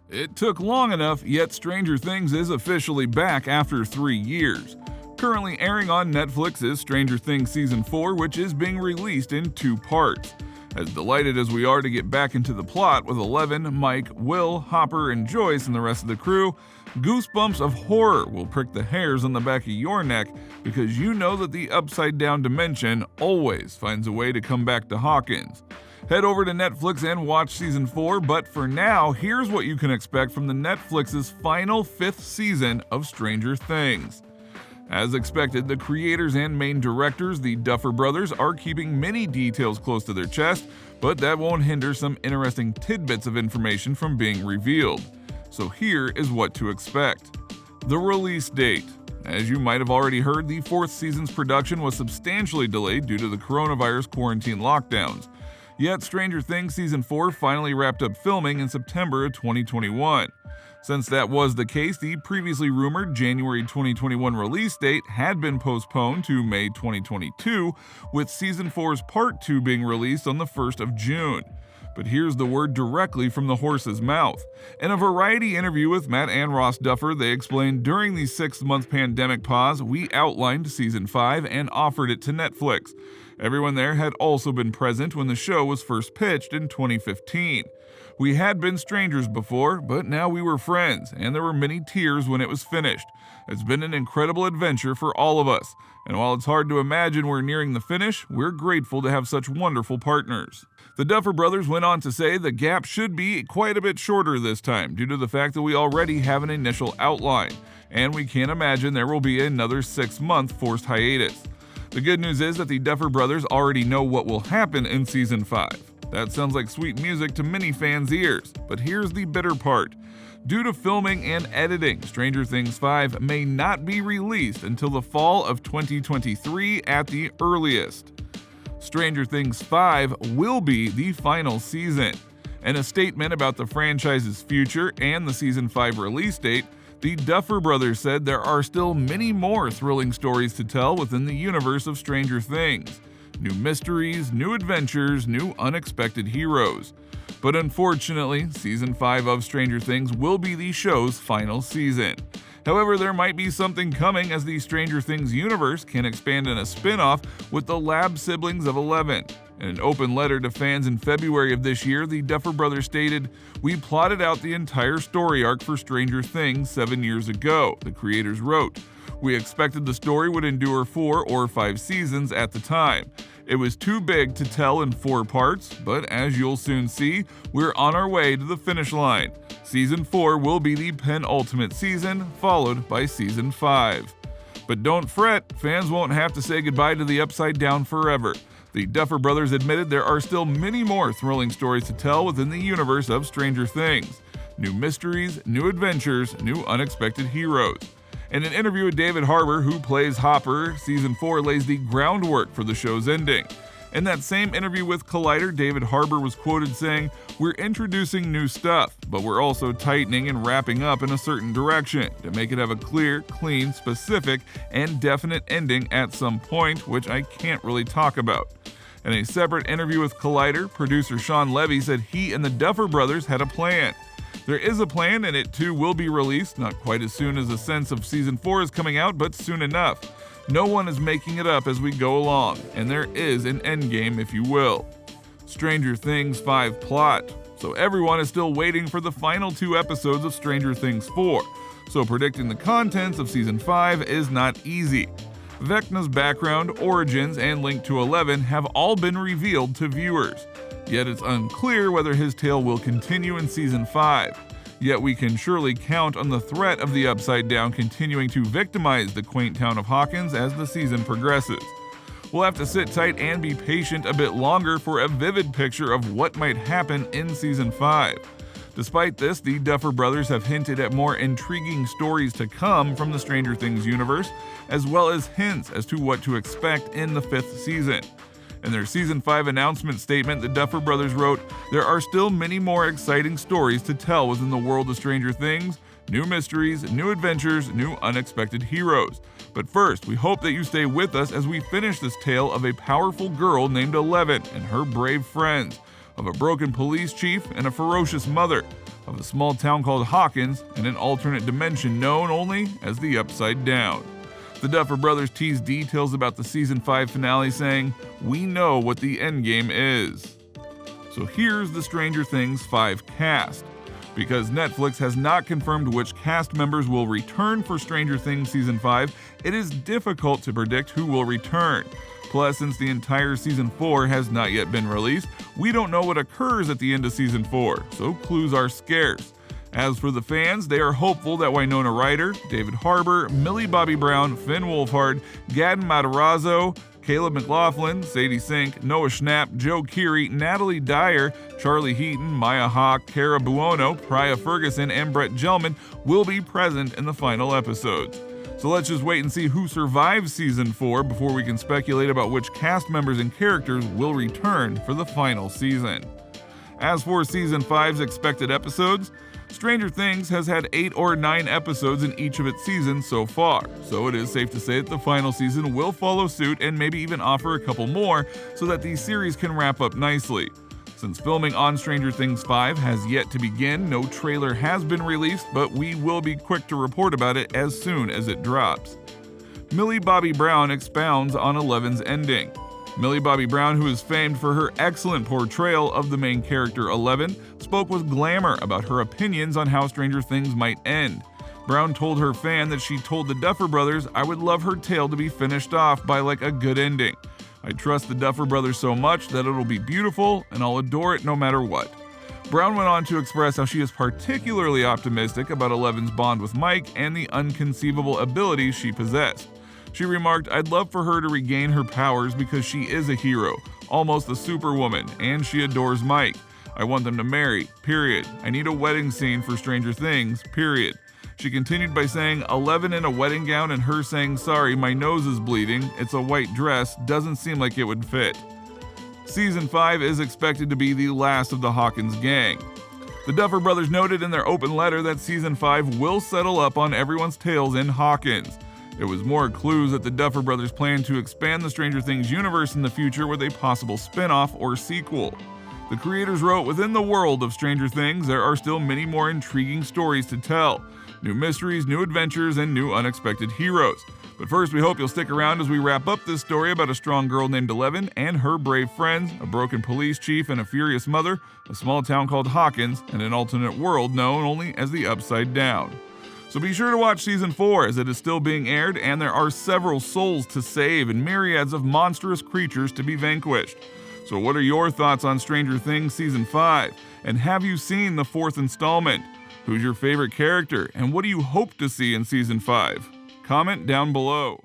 It took long enough, yet Stranger Things is officially back after 3 years. Currently airing on Netflix is Stranger Things Season 4, which is being released in 2 parts. As delighted as we are to get back into the plot with Eleven, Mike, Will, Hopper, and Joyce and the rest of the crew, goosebumps of horror will prick the hairs on the back of your neck because you know that the upside down dimension always finds a way to come back to Hawkins. Head over to Netflix and watch Season 4, but for now, here's what you can expect from the Netflix's final 5th season of Stranger Things. As expected, the creators and main directors, the Duffer Brothers, are keeping many details close to their chest, but that won't hinder some interesting tidbits of information from being revealed. So here is what to expect. The release date. As you might have already heard, the 4th season's production was substantially delayed due to the coronavirus quarantine lockdowns. Yet Stranger Things Season 4 finally wrapped up filming in September of 2021. Since that was the case, the previously rumored January 2021 release date had been postponed to May 2022, with Season 4's Part 2 being released on the 1st of June. But here's the word directly from the horse's mouth. In a Variety interview with Matt and Ross Duffer, they explained during the 6-month pandemic pause, we outlined Season 5 and offered it to Netflix. Everyone there had also been present when the show was first pitched in 2015. We had been strangers before, but now we were friends, and there were many tears when it was finished. It's been an incredible adventure for all of us, and while it's hard to imagine we're nearing the finish, we're grateful to have such wonderful partners. The Duffer Brothers went on to say the gap should be quite a bit shorter this time due to the fact that we already have an initial outline, and we can't imagine there will be another 6-month forced hiatus. The good news is that the Duffer Brothers already know what will happen in Season 5. That sounds like sweet music to many fans' ears, but here's the bitter part. Due to filming and editing, Stranger Things 5 may not be released until the fall of 2023 at the earliest. Stranger Things 5 will be the final season. In a statement about the franchise's future and the Season 5 release date, the Duffer Brothers said there are still many more thrilling stories to tell within the universe of Stranger Things. New mysteries, new adventures, new unexpected heroes. But unfortunately, Season 5 of Stranger Things will be the show's final season. However, there might be something coming as the Stranger Things universe can expand in a spin-off with the lab siblings of Eleven. In an open letter to fans in February of this year, the Duffer Brothers stated, "We plotted out the entire story arc for Stranger Things 7 years ago," the creators wrote. "We expected the story would endure 4 or 5 seasons at the time. It was too big to tell in 4 parts, but as you'll soon see, we're on our way to the finish line. Season 4 will be the penultimate season, followed by Season 5. But don't fret, fans won't have to say goodbye to the Upside Down forever. The Duffer Brothers admitted there are still many more thrilling stories to tell within the universe of Stranger Things. New mysteries, new adventures, new unexpected heroes." In an interview with David Harbour, who plays Hopper, Season 4 lays the groundwork for the show's ending. In that same interview with Collider, David Harbour was quoted saying, "We're introducing new stuff, but we're also tightening and wrapping up in a certain direction to make it have a clear, clean, specific, and definite ending at some point, which I can't really talk about." In a separate interview with Collider, producer Sean Levy said he and the Duffer Brothers had a plan. "There is a plan, and it too will be released, not quite as soon as the sense of Season 4 is coming out, but soon enough. No one is making it up as we go along, and there is an endgame, if you will." Stranger Things 5 plot. So everyone is still waiting for the final 2 episodes of Stranger Things 4, so predicting the contents of Season 5 is not easy. Vecna's background, origins, and link to Eleven have all been revealed to viewers. Yet it's unclear whether his tale will continue in Season 5. Yet we can surely count on the threat of the Upside Down continuing to victimize the quaint town of Hawkins as the season progresses. We'll have to sit tight and be patient a bit longer for a vivid picture of what might happen in Season 5. Despite this, the Duffer Brothers have hinted at more intriguing stories to come from the Stranger Things universe, as well as hints as to what to expect in the 5th season. In their Season 5 announcement statement, the Duffer Brothers wrote, "There are still many more exciting stories to tell within the world of Stranger Things, new mysteries, new adventures, new unexpected heroes. But first, we hope that you stay with us as we finish this tale of a powerful girl named Eleven and her brave friends, of a broken police chief and a ferocious mother, of a small town called Hawkins in an alternate dimension known only as the Upside Down. The Duffer Brothers teased details about the Season 5 finale, saying, "We know what the endgame is." So here's the Stranger Things 5 cast. Because Netflix has not confirmed which cast members will return for Stranger Things Season 5, it is difficult to predict who will return. Plus, since the entire Season 4 has not yet been released, we don't know what occurs at the end of Season 4, so clues are scarce. As for the fans, they are hopeful that Winona Ryder, David Harbour, Millie Bobby Brown, Finn Wolfhard, Gadden Matarazzo, Caleb McLaughlin, Sadie Sink, Noah Schnapp, Joe Keery, Natalie Dyer, Charlie Heaton, Maya Hawke, Cara Buono, Priya Ferguson, and Brett Gelman will be present in the final episodes. So let's just wait and see who survives Season 4 before we can speculate about which cast members and characters will return for the final season. As for Season 5's expected episodes, Stranger Things has had 8 or 9 episodes in each of its seasons so far, so it is safe to say that the final season will follow suit and maybe even offer a couple more so that the series can wrap up nicely. Since filming on Stranger Things 5 has yet to begin, no trailer has been released, but we will be quick to report about it as soon as it drops. Millie Bobby Brown expounds on 11's ending. Millie Bobby Brown, who is famed for her excellent portrayal of the main character 11, spoke with glamour about her opinions on how Stranger Things might end. Brown told her fan that she told the Duffer Brothers, "I would love her tale to be finished off by like a good ending. I trust the Duffer Brothers so much that it'll be beautiful and I'll adore it no matter what." Brown went on to express how she is particularly optimistic about 11's bond with Mike and the unconceivable abilities she possessed. She remarked, "I'd love for her to regain her powers because she is a hero, almost a superwoman, and she adores Mike. I want them to marry, period. I need a wedding scene for Stranger Things, period." She continued by saying, 11 in a wedding gown and her saying, "Sorry, my nose is bleeding, it's a white dress, doesn't seem like it would fit." Season 5 is expected to be the last of the Hawkins gang. The Duffer Brothers noted in their open letter that Season 5 will settle up on everyone's tails in Hawkins. It was more clues that the Duffer Brothers plan to expand the Stranger Things universe in the future with a possible spin-off or sequel. The creators wrote, "Within the world of Stranger Things, there are still many more intriguing stories to tell. New mysteries, new adventures, and new unexpected heroes. But first, we hope you'll stick around as we wrap up this story about a strong girl named 11 and her brave friends, a broken police chief and a furious mother, a small town called Hawkins, and an alternate world known only as the Upside Down." So be sure to watch Season 4 as it is still being aired, and there are several souls to save and myriads of monstrous creatures to be vanquished. So what are your thoughts on Stranger Things Season 5? And have you seen the 4th installment? Who's your favorite character, and what do you hope to see in Season 5? Comment down below.